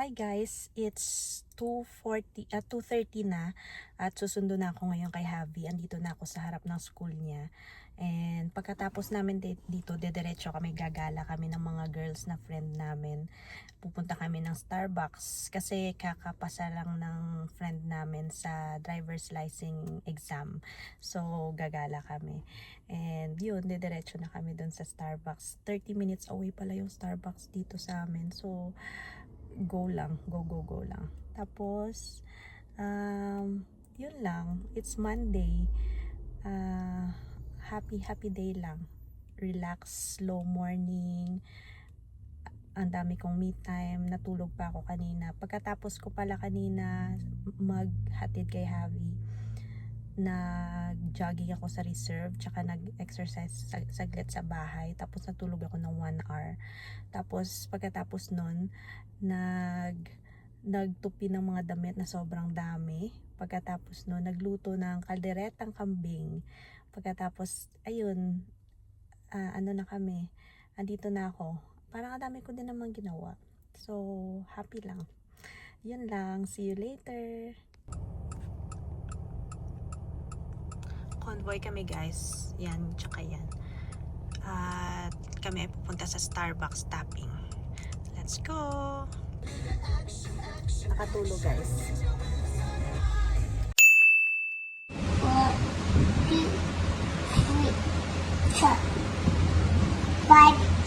Hi guys, it's 2:30 na at susundo na ako ngayon kay Javi. Andito na ako sa harap ng school niya. And pagkatapos namin dito, dediretso kami, gagala kami ng mga girls na friend namin. Pupunta kami ng Starbucks kasi kakapasa lang ng friend namin sa driver's license exam. So gagala kami. And yun, dediretso na kami dun sa Starbucks. 30 minutes away pala yung Starbucks dito sa amin. So go lang, go lang. Tapos yun lang, it's Monday. Happy day lang, relax, slow morning. Ang dami kong me time, natulog pa ako kanina. Pagkatapos ko pala kanina maghatid kay Javi, nag-jogging ako sa reserve, tsaka nag-exercise saglit sa bahay, tapos natulog ako ng 1 hour. Tapos pagkatapos nun, nagtupi ng mga damit na sobrang dami. Pagkatapos nun, nagluto ng kalderetang kambing. Pagkatapos, ayun, na kami, andito na ako. Parang ang dami ko din naman ginawa. So, happy lang. Yun lang, see you later. Convoy kami guys, yan, tsaka yan. At kami ay pupunta sa Starbucks tapping. Let's go! Nakatulog guys.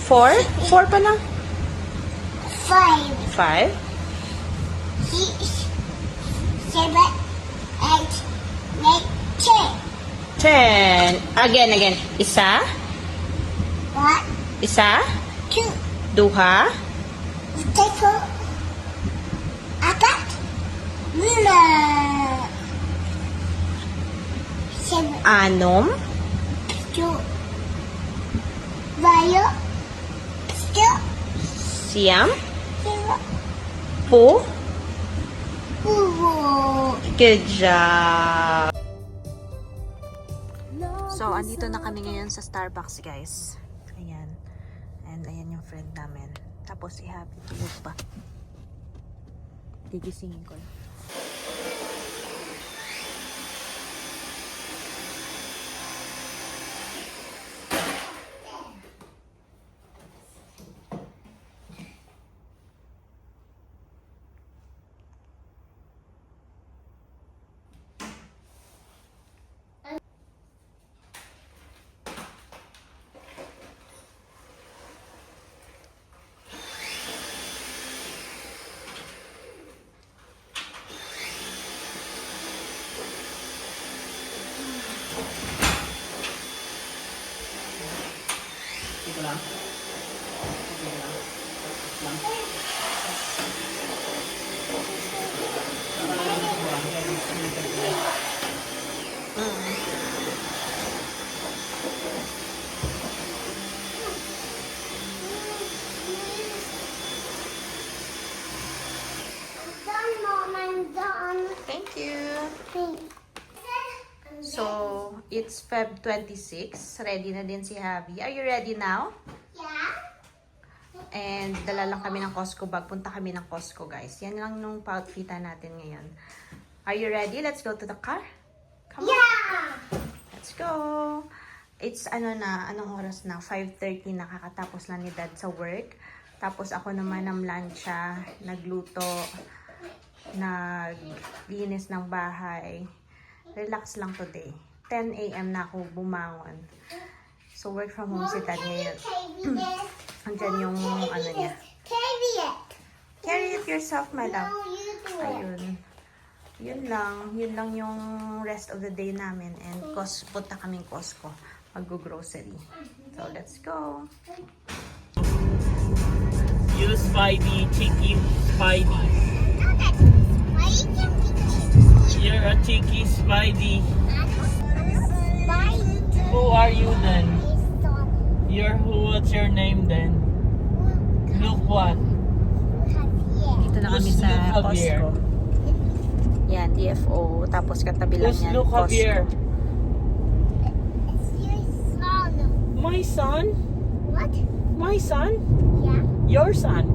4? 4 pa lang? 5, 5? 6, 7, 8, 9, 10. 10. Again. Isa? 1, Isa? 2, Duha? 3, 4, 5, 6, 7, Anom? 8, 9, 10, Siyam? 11, Po? 12. Good job! So, andito na kami ngayon sa Starbucks, guys. Ayan. And ayan yung friend namin. Tapos si Happy tulog pa. Gigisingin ko. Ito lang. Thank you. So, it's Feb 26. Ready na din si Javi. Are you ready now? Yeah. And dala lang kami ng Costco bag. Punta kami ng Costco, guys. Yan lang nung pa-outfitan natin ngayon. Are you ready? Let's go to the car. Come on. Yeah. Let's go. It's anong oras na? 5:30 na, kakatapos lang ni Dad sa work. Tapos ako naman ng lansya, nagluto, naglinis ng bahay. Relax lang today. 10 a.m. na ako bumangon. So work from home si Dad ngayon. Andyan yung niya. Carry it. Carry it yourself, my love. No, you do it. Ayun. Yun lang yung rest of the day namin. And punta kaming Costco. Mag-grocery. So let's go. You Spidey, cheeky Spidey. Why you can be You're a cheeky Spidey. Bye. Who are you then? What's your name then? Look what? Dito na kami Who's sa Luke Javier? Costco. Yan, DFO. Tapos katabi lang Who's yan, Luke Javier? Costco. It's your son. My son? What? My son? Yeah. Your son?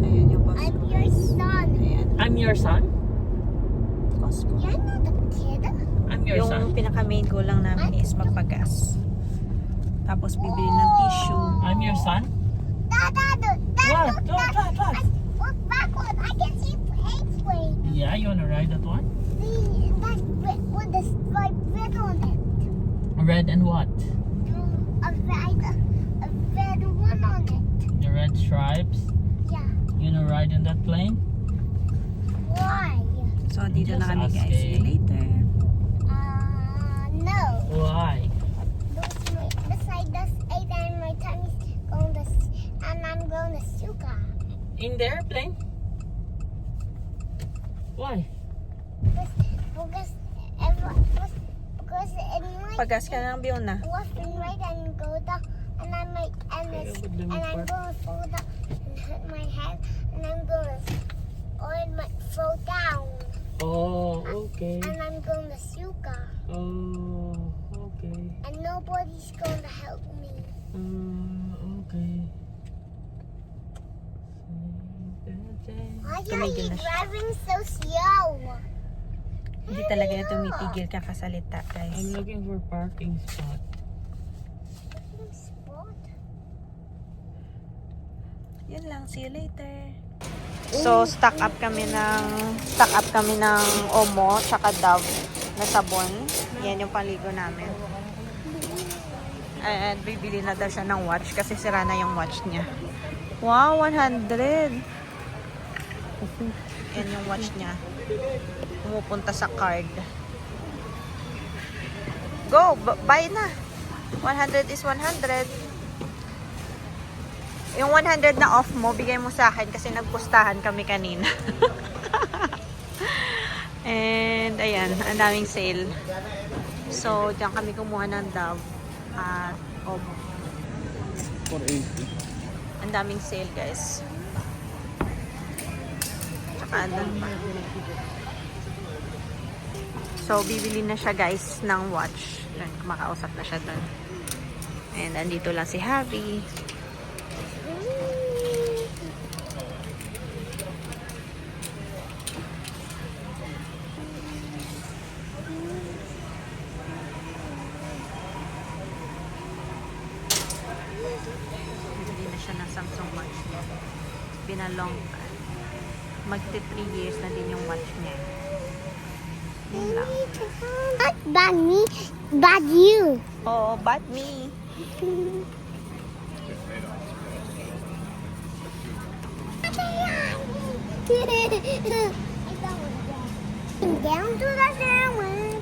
Ayan yung Costco. I'm I'm your son? Costco. You're not a kid. I'm your Yung son? pinaka-main goal lang namin is magpagas. Tapos bibili ng tissue. I'm your son? Dad, What? What? look backward. I can see X-ray. Yeah, you wanna ride that one? That with the striped red on it. Red and what? A red one on it. The red stripes? Yeah. You wanna ride in that plane? Why? So, dito na Just kami guys. See you asking. later. No. Why? Beside this eight and my tummy's going to, and I'm going to Suka. In the airplane? Why? Because it might Pagas ka ng Biona. left and right and go down, and I might and Kaya it's, ba't and I'm lumipad? going to fall down and hit my head, and I'm going to, or it might fall down, Oh, okay. and I'm going to Suka, Oh, okay. and nobody's going to help me. Okay. Why are Tumigil you na siya. driving so slow? Hindi talaga yung tumitigil kakasalita I'm guys. looking for parking spot. Spot? Yun lang. See you later. So, stock up kami ng Omo tsaka Dove na sabon. Yan yung paligo namin. And bibili na daw siya ng watch kasi sira na yung watch niya. Wow, 100! Yan yung watch niya. Pumupunta sa card. Go! Buy na! 100 is 100. Yung 100 na off mo, bigay mo sa akin kasi nagpustahan kami kanina. And, ayan, ang daming sale. So, diyan kami kumuha ng Dove at Omo. 480. Ang daming sale, guys. Tsaka andun pa. So, bibili na siya, guys, ng watch. Yan, kumakausap na siya doon. And, andito lang si Javi. Bibili na siya ng Samsung watch niya. It's been a long time. Magti 3 years na din yung watch niya. Yun lang. Not bad me, bad you. Oo, but me. Down to the sandwich.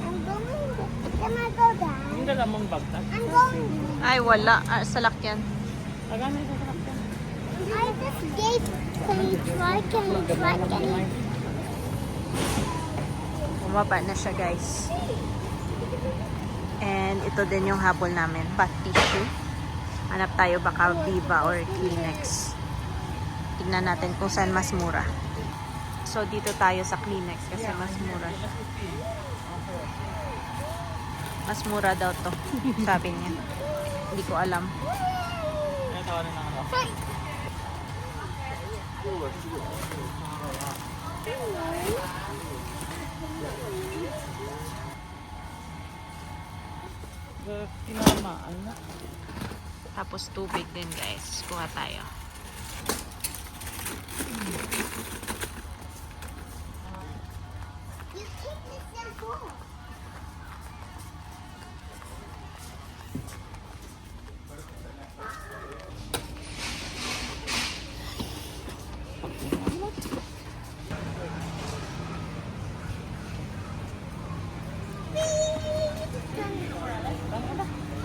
I'm going to, can I go down? Yung dala mong bagtag? I'm going. Ay, wala. Sa lakyan. Agana yung sasakyan. I just gave can you try? Bumaba na siya, guys. And ito din yung habol namin. Bath tissue. Hanap tayo baka Viva or Kleenex. Tignan natin kung saan mas mura. So, dito tayo sa Kleenex kasi mas mura siya. Mas mura daw to. Sabi niya. Hindi ko alam. Kaya tawanan na ako. Tinamaan na. Tapos tubig din, guys. Kuha tayo. You take this shampoo.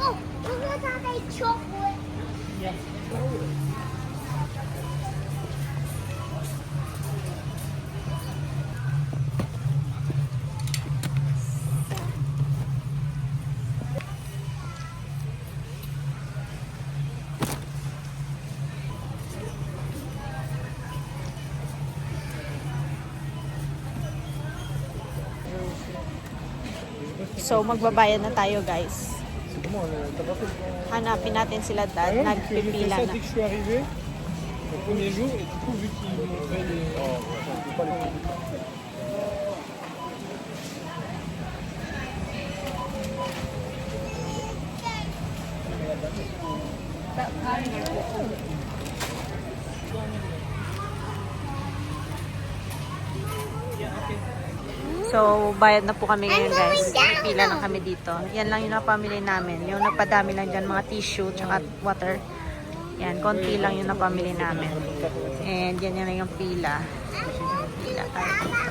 Oh, look at that chocolate. Yes. So, magbabayad na tayo, guys. Hanapin natin sila, dad. Nagpipila na. au premier jour, et du coup, vu qu'ils m'ont fait les... So, bayad na po kami ngayon guys. Pila lang kami dito. Yan lang yung napamili namin. Yung nagpadami lang dyan, mga tissue, tsaka water. Yan, konti lang yung napamili namin. And yan lang yung pila. Pila tayo dito.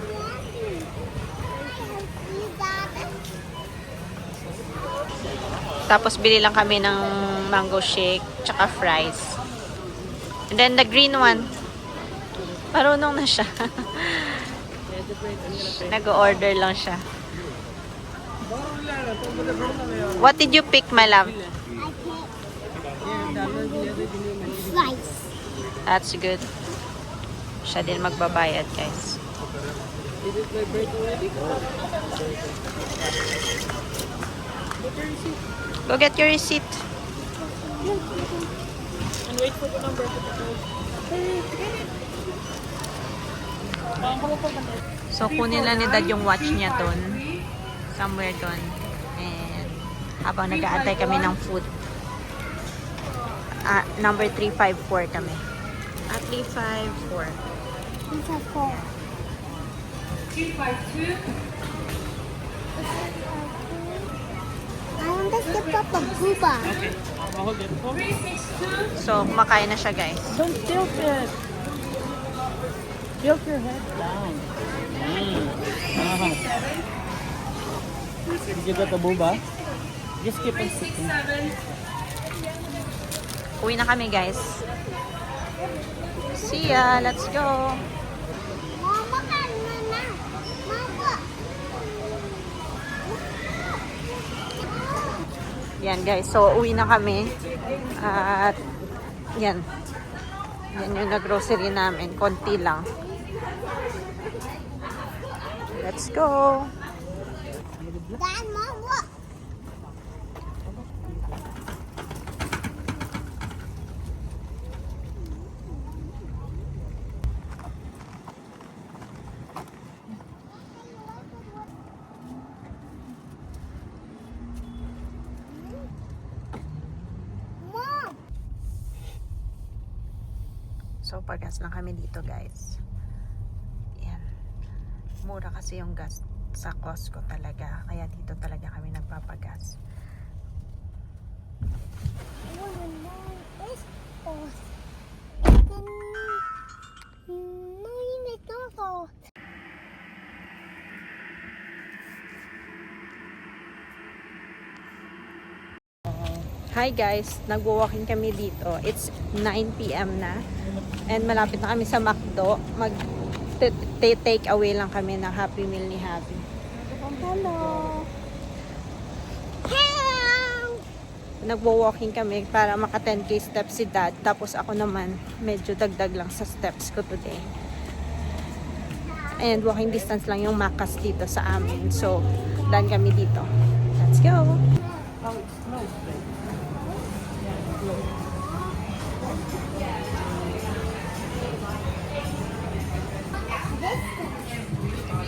Tapos bili lang kami ng mango shake, tsaka fries. And then the green one, marunong na siya. Nag-order lang siya. What did you pick, my love? Rice. That's good. Siya din magbabayad, guys. Go get your receipt. And wait for the number. So, kunin lang ni Dad yung watch niya dun. Somewhere dun. And habang nag-aantay kami ng food. Number 354 kami. 354. These are four. 252. I want to skip up a booba. Okay, I'll hold it. 362. So, kumakain na siya, guys. Don't tilt it. Tilt your head down. Did you get the boba? Just keep on sitting. Uwi na kami, guys. See ya. Let's go. Mama, Mama. Mama. Yan, guys. So, uwi na kami. At, yan. Yan yung nag-grocery namin. Konti lang. Let's go. Dad, Mom, look. Mom. So, pagas lang kami dito, guys. Yan. Mura kasi yung gas sa Costco talaga. Kaya dito talaga kami nagpapagas. Hi guys, nagwo-walking kami dito. It's 9 PM na. And malapit na kami sa McDo. Take away lang kami ng Happy Meal ni Happy. Hello! Nagwo-walking kami para maka 10k steps si Dad. Tapos ako naman, medyo dagdag lang sa steps ko today. And walking distance lang yung Macas dito sa amin. So, done kami dito. Let's go! Oh, it smells good.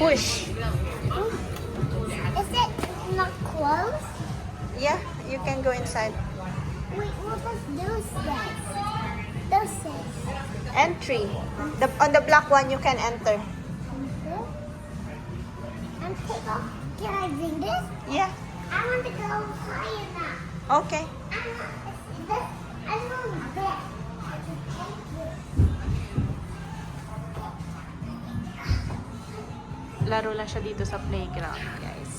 Push! Is it not closed? Yeah, you can go inside. Wait, what does those say? Those say. Entry. On the black one, you can enter. And take off. Can I bring this? Yeah. I want to go higher now. Okay. I want this. Laro lang siya dito sa playground, guys.